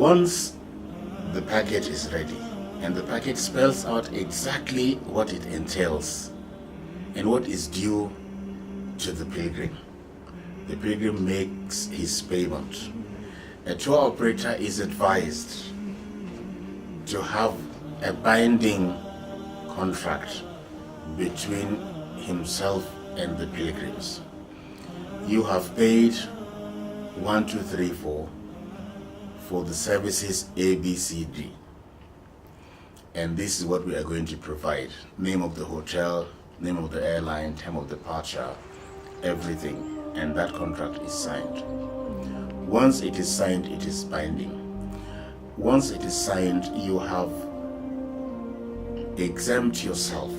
Once the package is ready, and the package spells out exactly what it entails and what is due to the pilgrim makes his payment. A tour operator is advised to have a binding contract between himself and the pilgrims. You have paid 1, 2, 3, 4 for the services A, B, C, D. And this is what we are going to provide. Name of the hotel, name of the airline, time of departure, everything. And that contract is signed. Once it is signed, it is binding. Once it is signed, you have exempt yourself.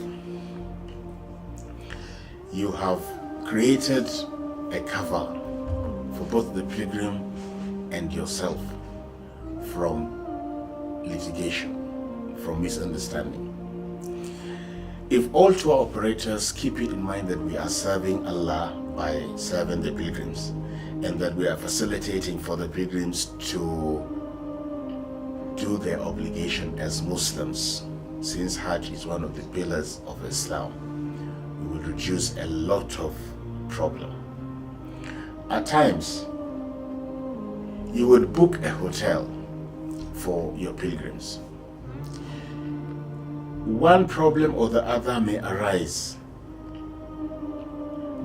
You have created a cover for both the pilgrim and yourself from litigation, from misunderstanding. If all tour operators keep it in mind that we are serving Allah by serving the pilgrims, and that we are facilitating for the pilgrims to do their obligation as Muslims, since Hajj is one of the pillars of Islam, we will reduce a lot of problem. At times, you would book a hotel for your pilgrims. One problem or the other may arise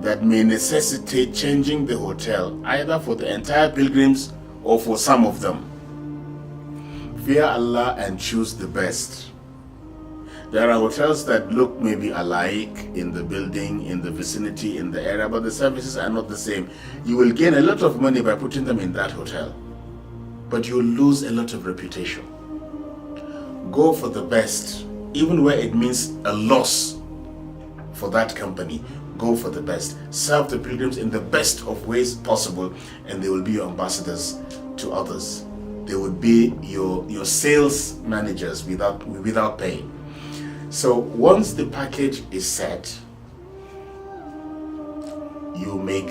that may necessitate changing the hotel, either for the entire pilgrims or for some of them. Fear Allah and choose the best. There are hotels that look maybe alike in the building, in the vicinity, in the area, but the services are not the same. You will gain a lot of money by putting them in that hotel, but you will lose a lot of reputation. Go for the best, even where it means a loss for that company. Go for the best. Serve the pilgrims in the best of ways possible, and they will be your ambassadors to others. They would be your sales managers without pay. So once the package is set, you make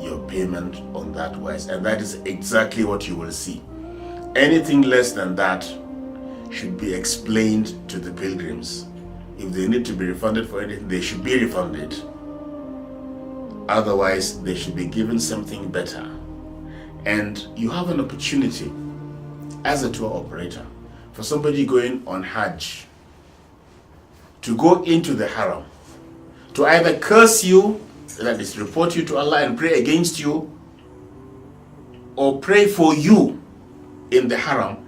your payment on that wise, and that is exactly what you will see. Anything less than that should be explained to the pilgrims. If they need to be refunded for anything, they should be refunded. Otherwise, they should be given something better. And you have an opportunity as a tour operator for somebody going on Hajj to go into the haram, to either curse you, that is, report you to Allah and pray against you, or pray for you in the haram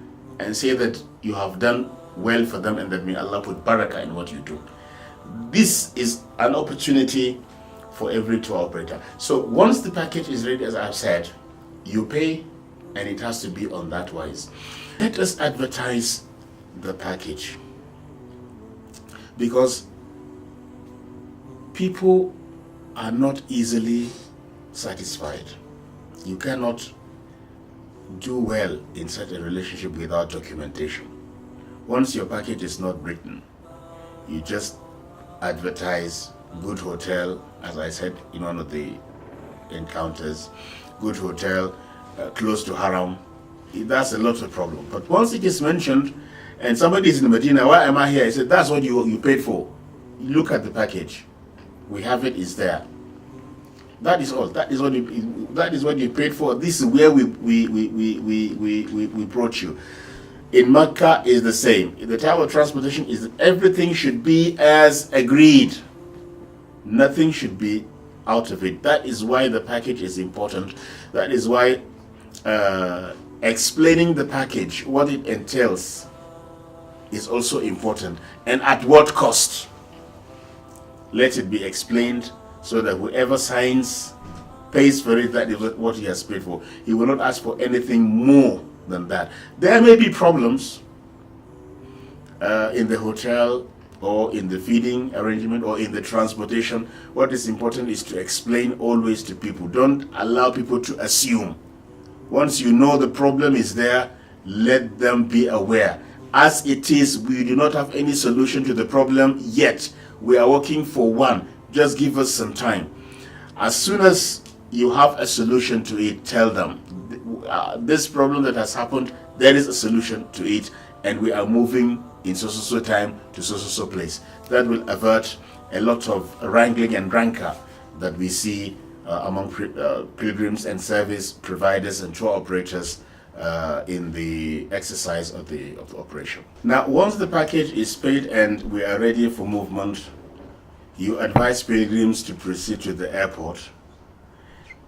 and say that you have done well for them and that may Allah put barakah in what you do. This is an opportunity for every tour operator. So once the package is ready, as I've said, you pay, and it has to be on that wise. Let us advertise the package, because people are not easily satisfied. You cannot do well in such a relationship without documentation. Once your package is not written, you just advertise good hotel, as I said in one of the encounters, good hotel, close to haram. That's a lot of problem. But once it is mentioned and somebody is in Medina, why am I here? I said, that's what you paid for. You look at the package. We have it, it's there. That is all. That is what you paid for. This is where we brought you. In Mecca is the same. The type of transportation is everything should be as agreed. Nothing should be out of it. That is why the package is important. That is why explaining the package, what it entails, is also important. And at what cost? Let it be explained so that whoever signs pays for it. That is what he has paid for. He will not ask for anything more than that. There may be problems in the hotel or in the feeding arrangement or in the transportation. What is important is to explain always to people. Don't allow people to assume. Once you know the problem is there, let them be aware. As it is, we do not have any solution to the problem yet. We are working for one. Just give us some time. As soon as you have a solution to it, tell them, this problem that has happened, there is a solution to it, and we are moving in so time to so place. That will avert a lot of wrangling and rancor that we see among pilgrims and service providers and tour operators in the exercise of the operation. Now, once the package is paid and we are ready for movement, you advise pilgrims to proceed to the airport,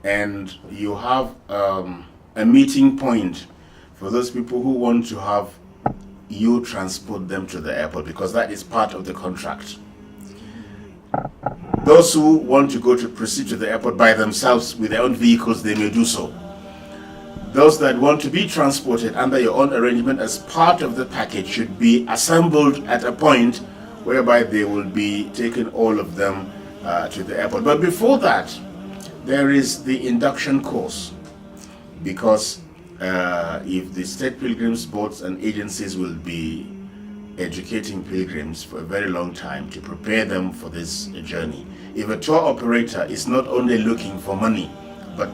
and you have a meeting point for those people who want to have you transport them to the airport, because that is part of the contract. Those who want to proceed to the airport by themselves with their own vehicles, they may do so. Those that want to be transported under your own arrangement as part of the package should be assembled at a point whereby they will be taking all of them to the airport. But before that, there is the induction course, because if the state pilgrims boards and agencies will be educating pilgrims for a very long time to prepare them for this journey. If a tour operator is not only looking for money, but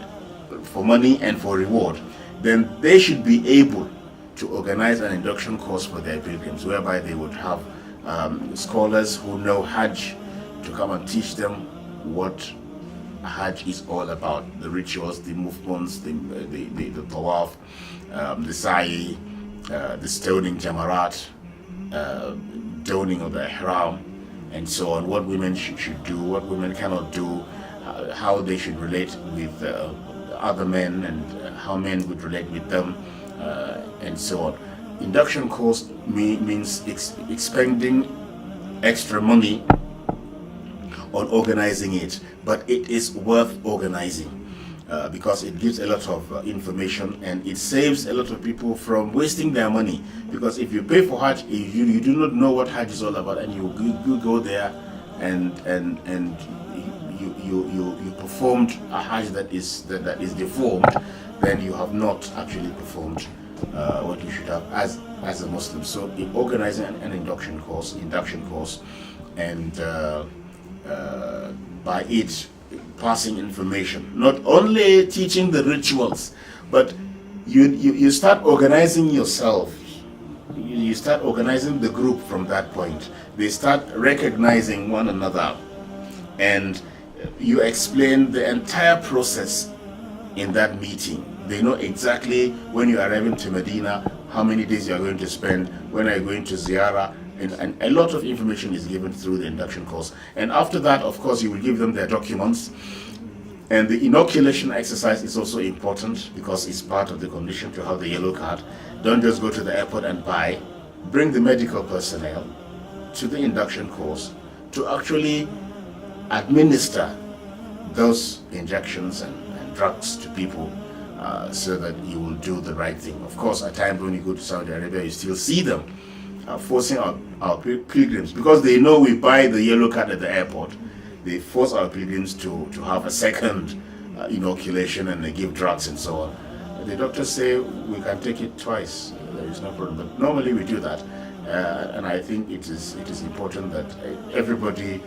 for money and for reward, then they should be able to organize an induction course for their pilgrims, whereby they would have scholars who know Hajj to come and teach them what Hajj is all about, the rituals, the movements, the tawaf, the sa'i, the stoning jamarat, donning of the ihram, and so on, what women should do, what women cannot do, how they should relate with other men, and how men would relate with them, and so on. Induction course means expending extra money on organizing it, but it is worth organizing because it gives a lot of information, and it saves a lot of people from wasting their money. Because if you pay for Hajj, you do not know what Hajj is all about, and you go there and you performed a Hajj that is deformed, then you have not actually performed what you should have as a Muslim. So in organizing an induction course, and by it passing information, not only teaching the rituals, but you start organizing yourself. You start organizing the group from that point. They start recognizing one another, and you explain the entire process in that meeting. They know exactly when you are arriving to Medina, how many days you are going to spend, when are you going to Ziyarah, and a lot of information is given through the induction course. And after that, of course, you will give them their documents. And the inoculation exercise is also important, because it's part of the condition to have the yellow card. Don't just go to the airport and buy. Bring the medical personnel to the induction course to actually administer those injections and drugs to people, so that you will do the right thing. Of course, at times when you go to Saudi Arabia, you still see them forcing our pilgrims, because they know we buy the yellow card at the airport. They force our pilgrims to have a second inoculation, and they give drugs and so on. The doctors say we can take it twice, there is no problem, but normally we do that. And I think it is important that everybody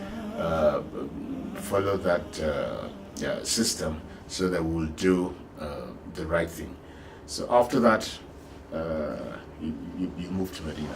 follow that system, so that we'll do the right thing. So after that, you move to Medina.